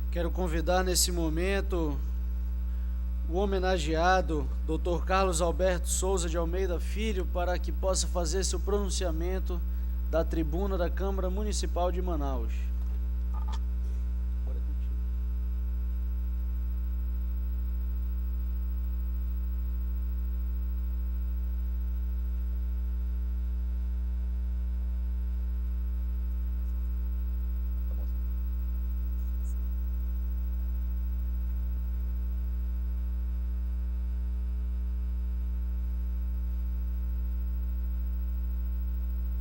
Quero convidar nesse momento o homenageado Dr. Carlos Alberto Souza de Almeida Filho para que possa fazer seu pronunciamento da tribuna da Câmara Municipal de Manaus.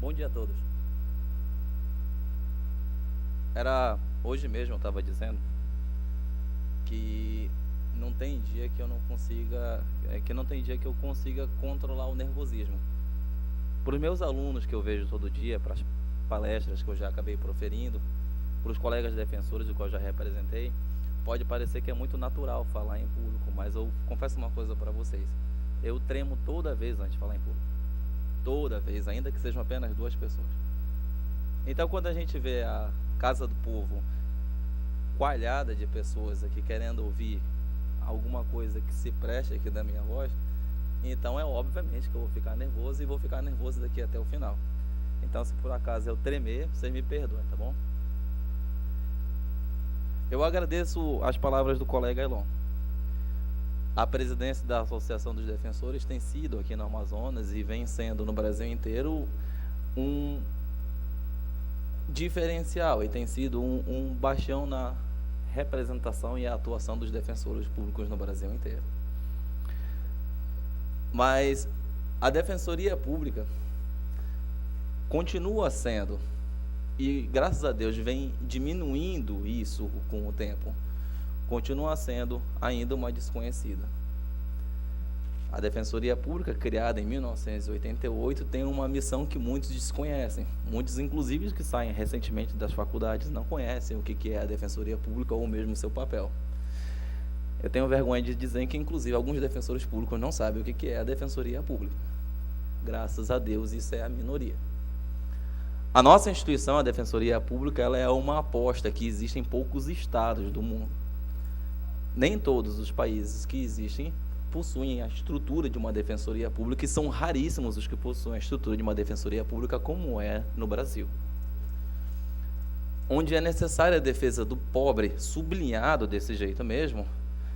Bom dia a todos. Hoje mesmo eu estava dizendo que não tem dia que eu não consiga, controlar o nervosismo. Para os meus alunos que eu vejo todo dia, para as palestras que eu já acabei proferindo, para os colegas defensores, do qual eu já representei, pode parecer que é muito natural falar em público, mas eu confesso uma coisa para vocês: eu tremo toda vez antes de falar em público. Toda vez, ainda que sejam apenas 2 pessoas. Então, quando a gente vê a Casa do Povo coalhada de pessoas aqui querendo ouvir alguma coisa que se preste aqui da minha voz, então é obviamente que eu vou ficar nervoso, e vou ficar nervoso daqui até o final. Então, se por acaso eu tremer, vocês me perdoem, tá bom? Eu agradeço as palavras do colega Elon. A presidência da Associação dos Defensores tem sido aqui no Amazonas e vem sendo no Brasil inteiro um diferencial, e tem sido um bastião na representação e a atuação dos defensores públicos no Brasil inteiro. Mas a Defensoria Pública continua sendo, e graças a Deus vem diminuindo isso com o tempo, continua sendo ainda uma desconhecida. A Defensoria Pública, criada em 1988, tem uma missão que muitos desconhecem. Muitos, inclusive, que saem recentemente das faculdades, não conhecem o que é a Defensoria Pública ou mesmo seu papel. Eu tenho vergonha de dizer que, inclusive, alguns defensores públicos não sabem o que é a Defensoria Pública. Graças a Deus, isso é a minoria. A nossa instituição, a Defensoria Pública, ela é uma aposta que existe em poucos estados do mundo. Nem todos os países que existem possuem a estrutura de uma defensoria pública, e são raríssimos os que possuem a estrutura de uma defensoria pública como é no Brasil. Onde é necessária a defesa do pobre, sublinhado desse jeito mesmo,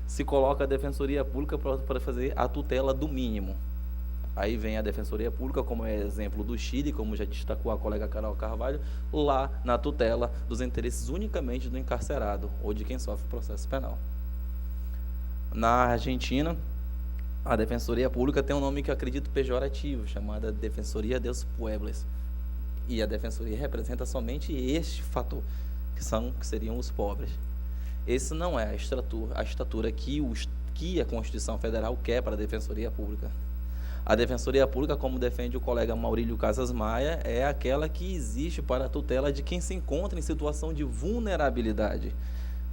se coloca a defensoria pública para fazer a tutela do mínimo. Aí vem a Defensoria Pública, como é exemplo do Chile, como já destacou a colega Carol Carvalho, lá na tutela dos interesses unicamente do encarcerado ou de quem sofre processo penal. Na Argentina, a Defensoria Pública tem um nome que eu acredito pejorativo, chamada Defensoria dos Pueblos. E a Defensoria representa somente este fator, que seriam os pobres. Esse não é a estatura que a Constituição Federal quer para a Defensoria Pública. A Defensoria Pública, como defende o colega Maurílio Casas Maia, é aquela que existe para a tutela de quem se encontra em situação de vulnerabilidade.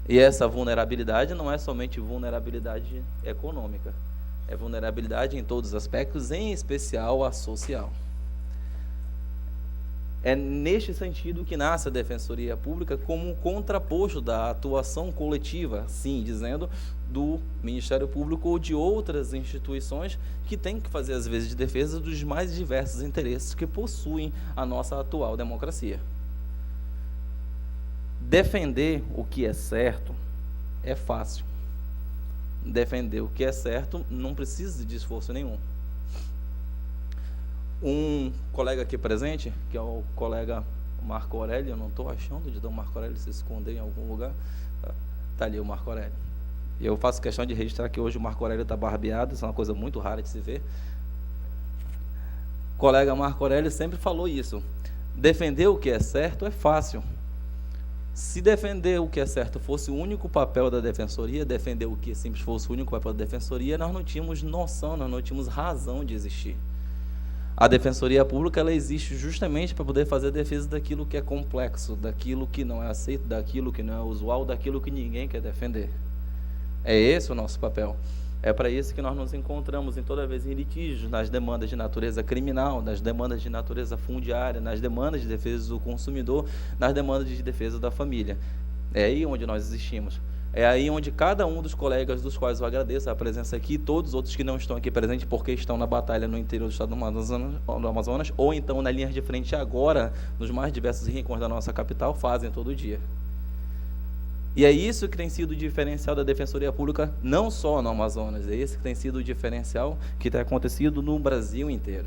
E essa vulnerabilidade não é somente vulnerabilidade econômica, é vulnerabilidade em todos os aspectos, em especial a social. É neste sentido que nasce a Defensoria Pública como um contraposto da atuação coletiva, sim, dizendo, do Ministério Público ou de outras instituições que têm que fazer, às vezes, de defesa dos mais diversos interesses que possuem a nossa atual democracia. Defender o que é certo é fácil. Defender o que é certo não precisa de esforço nenhum. Um colega aqui presente, que é o colega Marco Aurélio, eu não estou achando de dar o Marco Aurélio se esconder em algum lugar. Está ali o Marco Aurélio. Eu faço questão de registrar que hoje o Marco Aurélio está barbeado, isso é uma coisa muito rara de se ver. O colega Marco Aurélio sempre falou isso: defender o que é certo é fácil. Se defender o que é certo fosse o único papel da defensoria, defender o que simples fosse o único papel da defensoria, nós não tínhamos noção, nós não tínhamos razão de existir. A Defensoria Pública, ela existe justamente para poder fazer a defesa daquilo que é complexo, daquilo que não é aceito, daquilo que não é usual, daquilo que ninguém quer defender. É esse o nosso papel. É para isso que nós nos encontramos em toda vez em litígios, nas demandas de natureza criminal, nas demandas de natureza fundiária, nas demandas de defesa do consumidor, nas demandas de defesa da família. É aí onde nós existimos. É aí onde cada um dos colegas, dos quais eu agradeço a presença aqui, e todos os outros que não estão aqui presentes porque estão na batalha no interior do estado do Amazonas, ou então na linha de frente agora, nos mais diversos rincões da nossa capital, fazem todo dia. E é isso que tem sido o diferencial da Defensoria Pública, não só no Amazonas, é esse que tem sido o diferencial que tem acontecido no Brasil inteiro.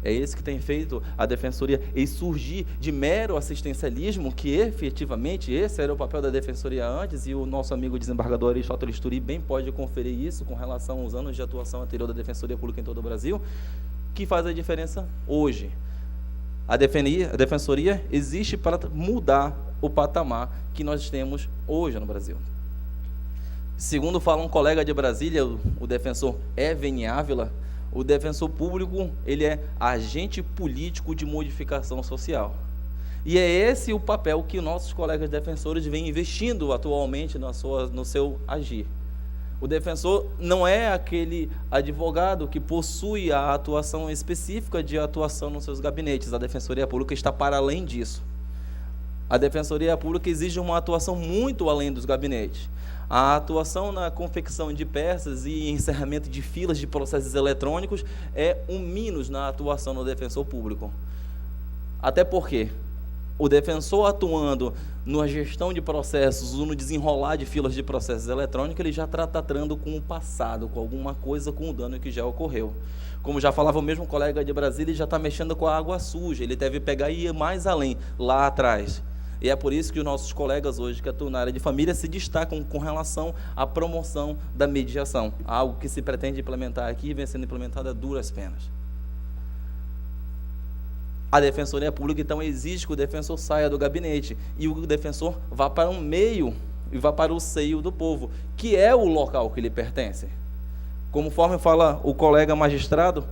É esse que tem feito a Defensoria surgir de mero assistencialismo, que efetivamente esse era o papel da Defensoria antes, e o nosso amigo desembargador Aristóteles Turi bem pode conferir isso com relação aos anos de atuação anterior da Defensoria Pública em todo o Brasil, que faz a diferença hoje. A Defensoria existe para mudar o patamar que nós temos hoje no Brasil. Segundo fala um colega de Brasília, o defensor Eveni Ávila, o defensor público, ele é agente político de modificação social. E é esse o papel que nossos colegas defensores vêm investindo atualmente no seu agir. O defensor não é aquele advogado que possui a atuação específica de atuação nos seus gabinetes. A Defensoria Pública está para além disso. A Defensoria Pública exige uma atuação muito além dos gabinetes. A atuação na confecção de peças e encerramento de filas de processos eletrônicos é um mínus na atuação do defensor público. Até porque o defensor atuando na gestão de processos ou no desenrolar de filas de processos eletrônicos, ele já está tratando com o passado, com alguma coisa, com o dano que já ocorreu. Como já falava o mesmo colega de Brasília, ele já está mexendo com a água suja, ele deve pegar e ir mais além, lá atrás. E é por isso que os nossos colegas hoje que atuam na área de família se destacam com relação à promoção da mediação, algo que se pretende implementar aqui e vem sendo implementado a duras penas. A Defensoria Pública, então, exige que o defensor saia do gabinete e o defensor vá para o meio e vá para o seio do povo, que é o local que lhe pertence. Conforme fala o colega magistrado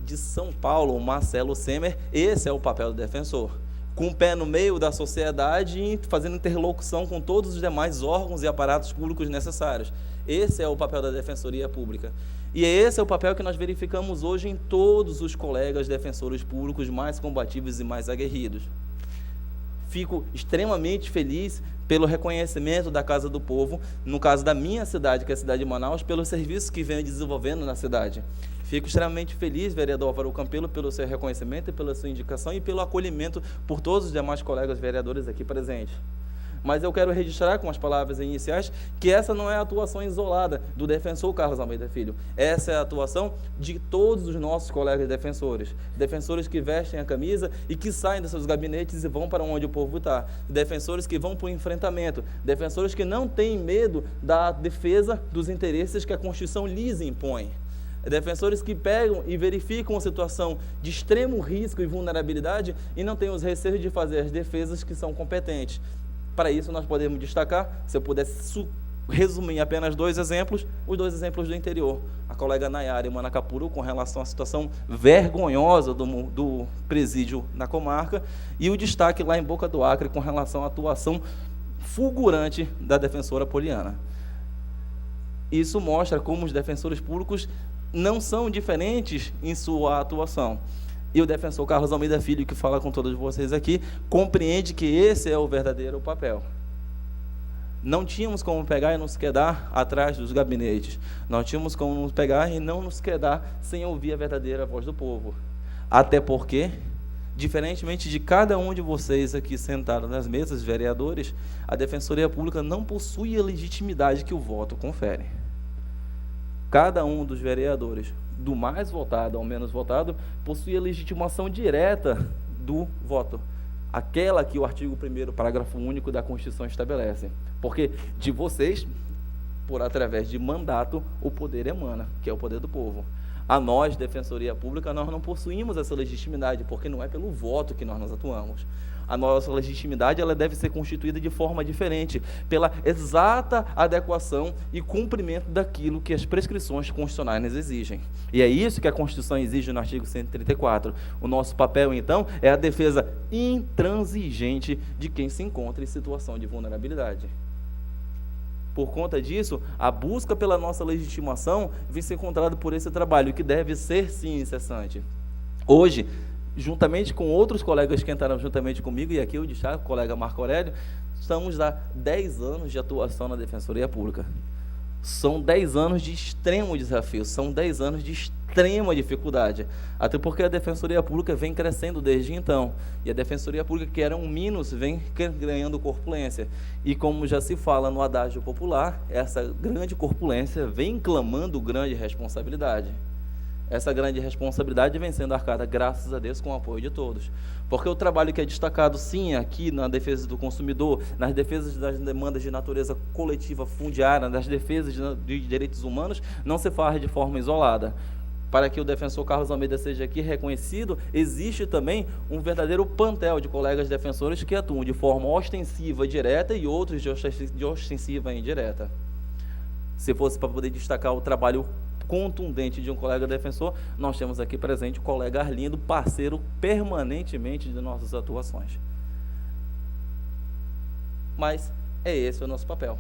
de São Paulo, Marcelo Semer, esse é o papel do defensor. Com o pé no meio da sociedade e fazendo interlocução com todos os demais órgãos e aparatos públicos necessários. Esse é o papel da Defensoria Pública. E esse é o papel que nós verificamos hoje em todos os colegas defensores públicos mais combativos e mais aguerridos. Fico extremamente feliz pelo reconhecimento da Casa do Povo, no caso da minha cidade, que é a cidade de Manaus, pelos serviços que vem desenvolvendo na cidade. Fico extremamente feliz, vereador Álvaro Campelo, pelo seu reconhecimento e pela sua indicação e pelo acolhimento por todos os demais colegas vereadores aqui presentes. Mas eu quero registrar com as palavras iniciais que essa não é a atuação isolada do defensor Carlos Almeida Filho. Essa é a atuação de todos os nossos colegas defensores. Defensores que vestem a camisa e que saem dos seus gabinetes e vão para onde o povo está. Defensores que vão para o enfrentamento. Defensores que não têm medo da defesa dos interesses que a Constituição lhes impõe. Defensores que pegam e verificam a situação de extremo risco e vulnerabilidade e não têm os receios de fazer as defesas que são competentes. Para isso, nós podemos destacar, se eu pudesse resumir em apenas dois exemplos, os dois exemplos do interior. A colega Nayara em Manacapuru, com relação à situação vergonhosa do presídio na comarca, e o destaque lá em Boca do Acre, com relação à atuação fulgurante da defensora Poliana. Isso mostra como os defensores públicos não são diferentes em sua atuação. E o defensor Carlos Almeida Filho, que fala com todos vocês aqui, compreende que esse é o verdadeiro papel. Não tínhamos como pegar e nos quedar atrás dos gabinetes. Não tínhamos como nos pegar e não nos quedar sem ouvir a verdadeira voz do povo. Até porque, diferentemente de cada um de vocês aqui sentados nas mesas, vereadores, a Defensoria Pública não possui a legitimidade que o voto confere. Cada um dos vereadores, do mais votado ao menos votado, possui a legitimação direta do voto, aquela que o artigo 1º, parágrafo único da Constituição estabelece. Porque de vocês, por através de mandato, o poder emana, que é o poder do povo. A nós, Defensoria Pública, nós não possuímos essa legitimidade, porque não é pelo voto que nós atuamos. A nossa legitimidade ela deve ser constituída de forma diferente, pela exata adequação e cumprimento daquilo que as prescrições constitucionais exigem. E é isso que a Constituição exige no artigo 134. O nosso papel, então, é a defesa intransigente de quem se encontra em situação de vulnerabilidade. Por conta disso, a busca pela nossa legitimação vem ser encontrada por esse trabalho, que deve ser, sim, incessante. Hoje, juntamente com outros colegas que entraram juntamente comigo, e aqui eu destaco o colega Marco Aurélio, estamos há 10 anos de atuação na Defensoria Pública. São 10 anos de extremo desafio, são 10 anos de extrema dificuldade, até porque a Defensoria Pública vem crescendo desde então, e a Defensoria Pública, que era um minus, vem ganhando corpulência, e como já se fala no adágio popular, essa grande corpulência vem clamando grande responsabilidade. Essa grande responsabilidade vem sendo arcada, graças a Deus, com o apoio de todos. Porque o trabalho que é destacado, sim, aqui na defesa do consumidor, nas defesas das demandas de natureza coletiva fundiária, nas defesas de direitos humanos, não se faz de forma isolada. Para que o defensor Carlos Almeida seja aqui reconhecido, existe também um verdadeiro plantel de colegas defensores que atuam de forma ostensiva direta e outros de ostensiva indireta. Se fosse para poder destacar o trabalho contundente de um colega defensor, nós temos aqui presente o colega Arlindo, parceiro permanentemente de nossas atuações. Mas é esse o nosso papel.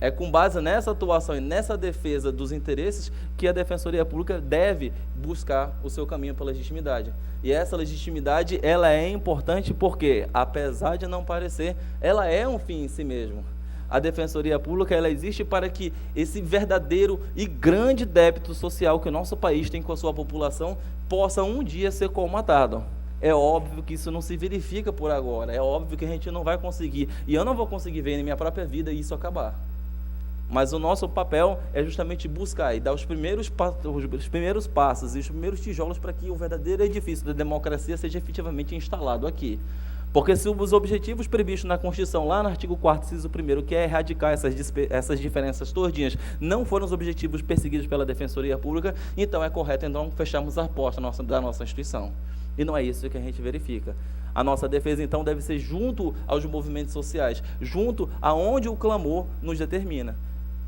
É com base nessa atuação e nessa defesa dos interesses que a Defensoria Pública deve buscar o seu caminho pela legitimidade. E essa legitimidade, ela é importante porque, apesar de não parecer, ela é um fim em si mesmo. A Defensoria Pública, ela existe para que esse verdadeiro e grande débito social que o nosso país tem com a sua população possa um dia ser colmatado. É óbvio que isso não se verifica por agora, é óbvio que a gente não vai conseguir, e eu não vou conseguir ver na minha própria vida isso acabar. Mas o nosso papel é justamente buscar e dar os primeiros passos e os primeiros tijolos para que o verdadeiro edifício da democracia seja efetivamente instalado aqui. Porque se os objetivos previstos na Constituição, lá no artigo 4º, inciso 1º, que é erradicar essas diferenças todinhas, não foram os objetivos perseguidos pela Defensoria Pública, então é correto então fecharmos a porta da nossa instituição. E não é isso que a gente verifica. A nossa defesa, então, deve ser junto aos movimentos sociais, junto aonde o clamor nos determina.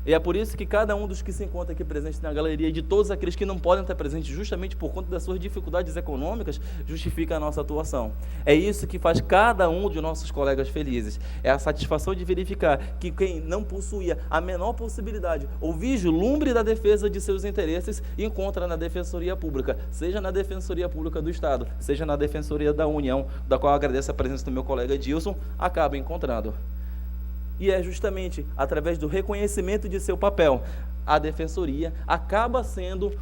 E é por isso que cada um dos que se encontra aqui presente na galeria, e de todos aqueles que não podem estar presentes justamente por conta das suas dificuldades econômicas, justifica a nossa atuação. É isso que faz cada um de nossos colegas felizes. É a satisfação de verificar que quem não possuía a menor possibilidade ou vislumbre da defesa de seus interesses, encontra na Defensoria Pública, seja na Defensoria Pública do Estado, seja na Defensoria da União, da qual eu agradeço a presença do meu colega Dilson, acaba encontrando. E é justamente através do reconhecimento de seu papel, a Defensoria acaba sendo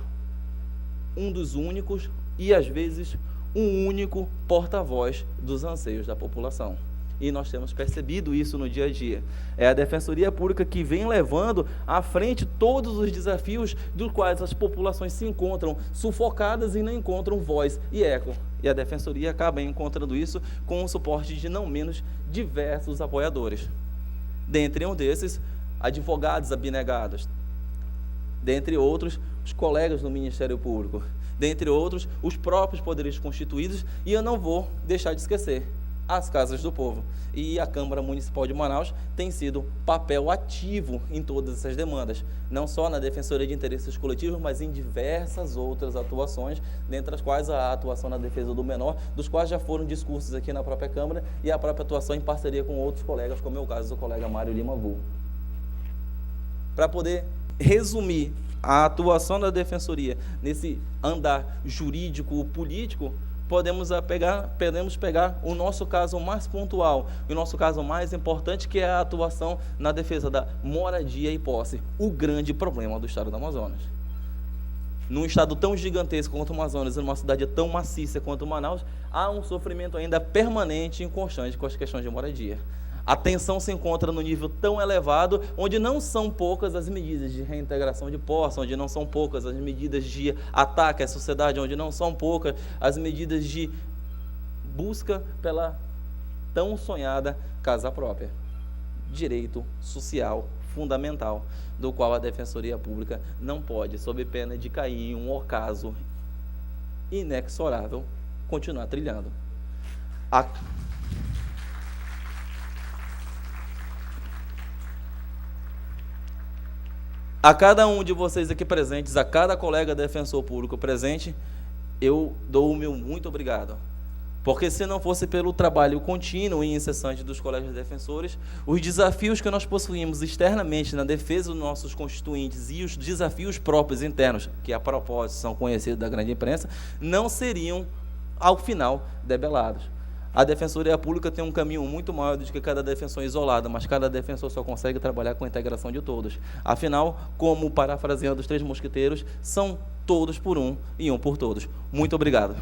um dos únicos e, às vezes, um único porta-voz dos anseios da população. E nós temos percebido isso no dia a dia. É a Defensoria Pública que vem levando à frente todos os desafios dos quais as populações se encontram sufocadas e não encontram voz e eco. E a Defensoria acaba encontrando isso com o suporte de não menos diversos apoiadores. Dentre um desses, advogados abnegados, dentre outros, os colegas do Ministério Público, dentre outros, os próprios poderes constituídos, e eu não vou deixar de esquecer, as Casas do Povo. E a Câmara Municipal de Manaus tem sido papel ativo em todas essas demandas, não só na Defensoria de Interesses Coletivos, mas em diversas outras atuações, dentre as quais a atuação na defesa do menor, dos quais já foram discursos aqui na própria Câmara, e a própria atuação em parceria com outros colegas, como é o caso do colega Mário Lima Vu. Para poder resumir a atuação da Defensoria nesse andar jurídico-político, podemos pegar o nosso caso mais pontual, o nosso caso mais importante, que é a atuação na defesa da moradia e posse, o grande problema do estado do Amazonas. Num estado tão gigantesco quanto o Amazonas, numa cidade tão maciça quanto Manaus, há um sofrimento ainda permanente e constante com as questões de moradia. A tensão se encontra no nível tão elevado, onde não são poucas as medidas de reintegração de posse, onde não são poucas as medidas de ataque à sociedade, onde não são poucas as medidas de busca pela tão sonhada casa própria. Direito social fundamental, do qual a Defensoria Pública não pode, sob pena de cair em um ocaso inexorável, continuar trilhando. A cada um de vocês aqui presentes, a cada colega defensor público presente, eu dou o meu muito obrigado. Porque se não fosse pelo trabalho contínuo e incessante dos colegas defensores, os desafios que nós possuímos externamente na defesa dos nossos constituintes e os desafios próprios internos, que a propósito são conhecidos da grande imprensa, não seriam, ao final, debelados. A Defensoria Pública tem um caminho muito maior do que cada defensor isolado, mas cada defensor só consegue trabalhar com a integração de todos. Afinal, como parafraseando os Três Mosqueteiros, são todos por um e um por todos. Muito obrigado.